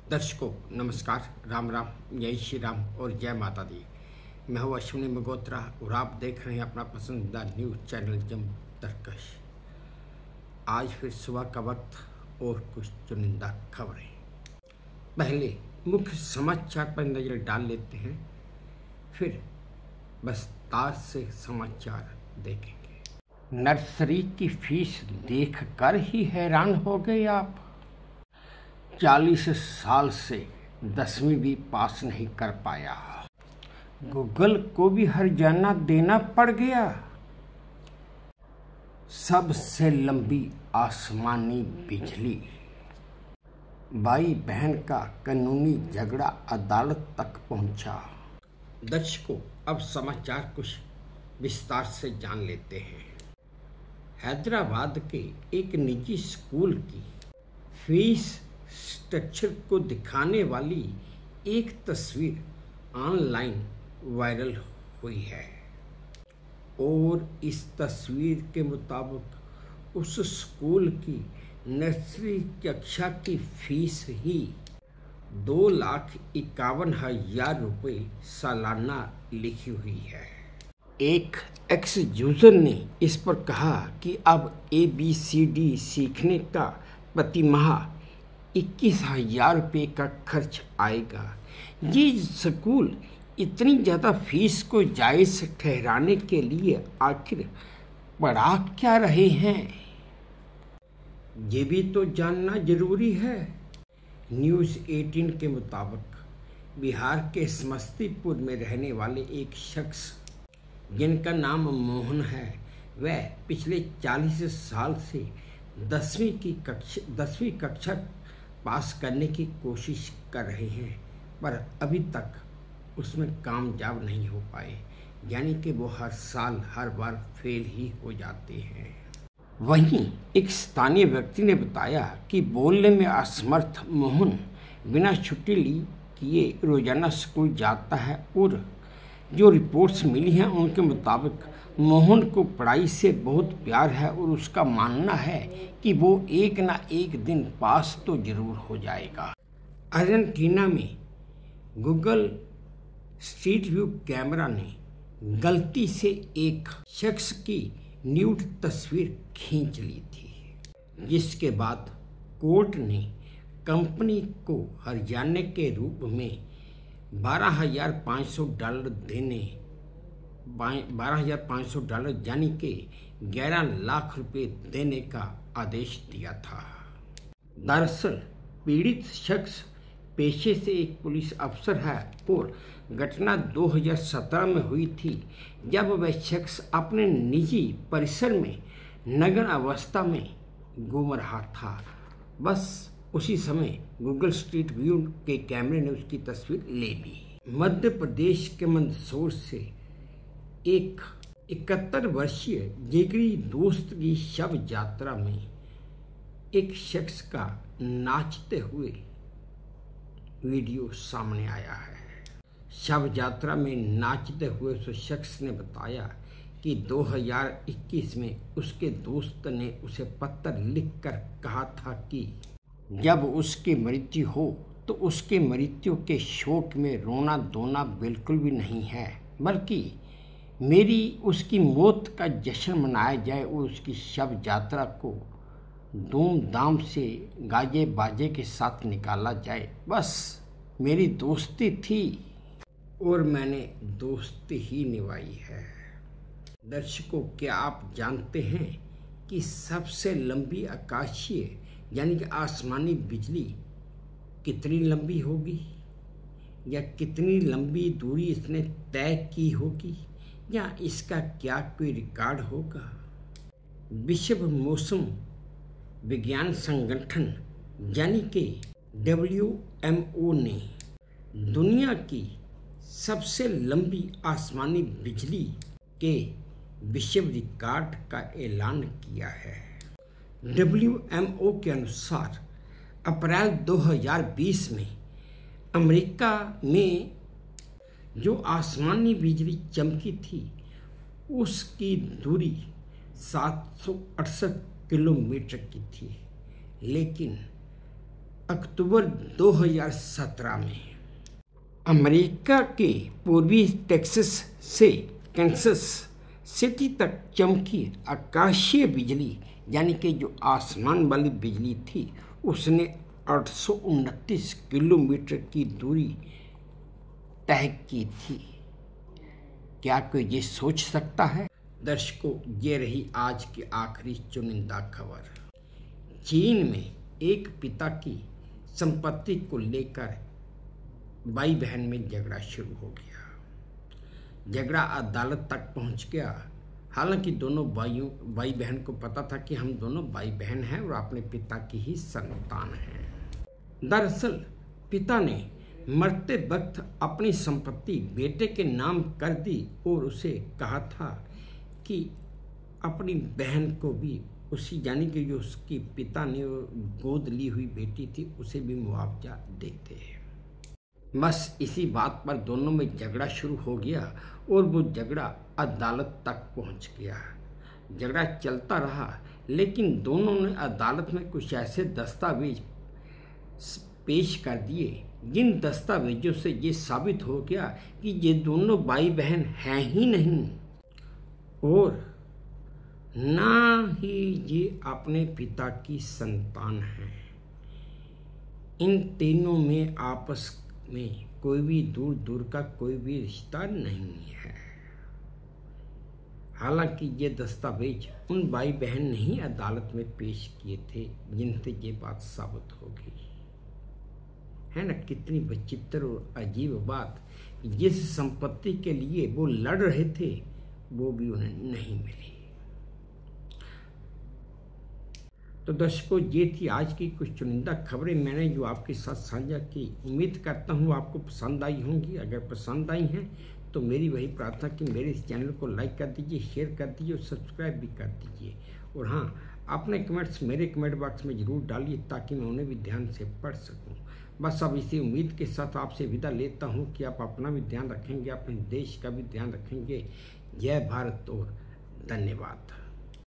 दर्शकों नमस्कार, राम राम, जय श्री राम और जय माता दी। मैं हूँ अश्विनी मगोत्रा और आप देख रहे हैं अपना पसंदीदा न्यूज़ चैनल जम्मू तरकश। आज फिर सुबह का वक्त और कुछ चुनिंदा खबरें। पहले मुख्य समाचार पर नज़र डाल लेते हैं, फिर विस्तार से समाचार देखेंगे। नर्सरी की फीस देखकर ही हैरान हो गए आप। 40 साल से 10वीं भी पास नहीं कर पाया। गूगल को भी हर्जाना देना पड़ गया। सबसे लंबी आसमानी बिजली। भाई बहन का कानूनी झगड़ा अदालत तक पहुंचा। दर्शकों, अब समाचार कुछ विस्तार से जान लेते हैं। हैदराबाद के एक निजी स्कूल की फीस स्ट्रक्चर को दिखाने वाली एक तस्वीर ऑनलाइन वायरल हुई है और इस तस्वीर के मुताबिक उस स्कूल की नर्सरी कक्षा की फीस ही 2,51,000 रुपये सालाना लिखी हुई है। एक एक्स यूजर ने इस पर कहा कि अब ABCD सीखने का प्रति माह 21,000 रुपये का खर्च आएगा। ये स्कूल इतनी ज़्यादा फीस को जायज़ ठहराने के लिए आखिर पढ़ा क्या रहे हैं, ये भी तो जानना जरूरी है। न्यूज़ 18 के मुताबिक बिहार के समस्तीपुर में रहने वाले एक शख्स जिनका नाम मोहन है, वह पिछले 40 साल से 10वीं कक्षा पास करने की कोशिश कर रहे हैं, पर अभी तक उसमें कामयाब नहीं हो पाए। यानी कि वो हर बार फेल ही हो जाते हैं। वहीं एक स्थानीय व्यक्ति ने बताया कि बोलने में असमर्थ मोहन बिना छुट्टी किए रोजाना स्कूल जाता है और जो रिपोर्ट्स मिली हैं उनके मुताबिक मोहन को पढ़ाई से बहुत प्यार है और उसका मानना है कि वो एक ना एक दिन पास तो जरूर हो जाएगा। अर्जेंटीना में गूगल स्ट्रीट व्यू कैमरा ने गलती से एक शख्स की न्यूड तस्वीर खींच ली थी, जिसके बाद कोर्ट ने कंपनी को हर्जाने के रूप में $12,500 यानी कि 11 लाख रुपए देने का आदेश दिया था। दरअसल पीड़ित शख्स पेशे से एक पुलिस अफसर है और घटना 2017 में हुई थी, जब वह शख्स अपने निजी परिसर में नग्न अवस्था में घूम रहा था। बस उसी समय गूगल स्ट्रीट व्यू के कैमरे ने उसकी तस्वीर ले ली। मध्य प्रदेश के मंदसौर से एक 71 वर्षीय जिगरी दोस्त की शव यात्रा में एक शख्स का नाचते हुए वीडियो सामने आया है। शव यात्रा में नाचते हुए उस शख्स ने बताया कि 2021 में उसके दोस्त ने उसे पत्र लिखकर कहा था कि जब उसकी मृत्यु हो तो उसकी मृत्यु के शोक में रोना धोना बिल्कुल भी नहीं है, बल्कि मेरी उसकी मौत का जश्न मनाया जाए और उसकी शव यात्रा को धूमधाम से गाजे बाजे के साथ निकाला जाए। बस मेरी दोस्ती थी और मैंने दोस्ती ही निभाई है। दर्शकों, क्या आप जानते हैं कि सबसे लंबी आकाशीय यानी कि आसमानी बिजली कितनी लंबी होगी, या कितनी लंबी दूरी इसने तय की होगी, या इसका क्या कोई रिकॉर्ड होगा? विश्व मौसम विज्ञान संगठन यानी कि WMO ने दुनिया की सबसे लंबी आसमानी बिजली के विश्व रिकॉर्ड का ऐलान किया है। WMO के अनुसार अप्रैल 2020 में अमेरिका में जो आसमानी बिजली चमकी थी उसकी दूरी 768 किलोमीटर की थी, लेकिन अक्टूबर 2017 में अमेरिका के पूर्वी टेक्सास से कैंसस सिटी तक चमकी आकाशीय बिजली, यानी कि जो आसमान वाली बिजली थी, उसने 829 किलोमीटर की दूरी तय की थी। क्या कोई ये सोच सकता है? दर्शकों, ये रही आज की आखिरी चुनिंदा खबर। चीन में एक पिता की संपत्ति को लेकर भाई बहन में झगड़ा शुरू हो गया। झगड़ा अदालत तक पहुंच गया। हालांकि दोनों भाई बहन को पता था कि हम दोनों भाई बहन हैं और अपने पिता की ही संतान हैं। दरअसल पिता ने मरते वक्त अपनी संपत्ति बेटे के नाम कर दी और उसे कहा था कि अपनी बहन को भी उसी, यानी कि जो उसकी पिता ने गोद ली हुई बेटी थी, उसे भी मुआवजा देते हैं। बस इसी बात पर दोनों में झगड़ा शुरू हो गया और वो झगड़ा अदालत तक पहुंच गया। झगड़ा चलता रहा, लेकिन दोनों ने अदालत में कुछ ऐसे दस्तावेज पेश कर दिए जिन दस्तावेजों से ये साबित हो गया कि ये दोनों भाई बहन हैं ही नहीं और ना ही ये अपने पिता की संतान हैं। इन तीनों में आपस में कोई भी दूर दूर का कोई भी रिश्ता नहीं है। हालांकि ये दस्तावेज उन भाई बहन ने ही अदालत में पेश किए थे जिनसे ये बात साबित हो गई है ना। कितनी विचित्र और अजीब बात। जिस संपत्ति के लिए वो लड़ रहे थे वो भी उन्हें नहीं मिली। तो दर्शकों, ये थी आज की कुछ चुनिंदा खबरें मैंने जो आपके साथ साझा की। उम्मीद करता हूँ आपको पसंद आई होंगी। अगर पसंद आई हैं तो मेरी वही प्रार्थना कि मेरे इस चैनल को लाइक कर दीजिए, शेयर कर दीजिए और सब्सक्राइब भी कर दीजिए। और हाँ, अपने कमेंट्स मेरे कमेंट बॉक्स में ज़रूर डालिए ताकि मैं उन्हें भी ध्यान से पढ़ सकूँ। बस अब इसी उम्मीद के साथ आपसे विदा लेता हूँ कि आप अपना भी ध्यान रखेंगे, अपने देश का भी ध्यान रखेंगे। जय भारत और धन्यवाद।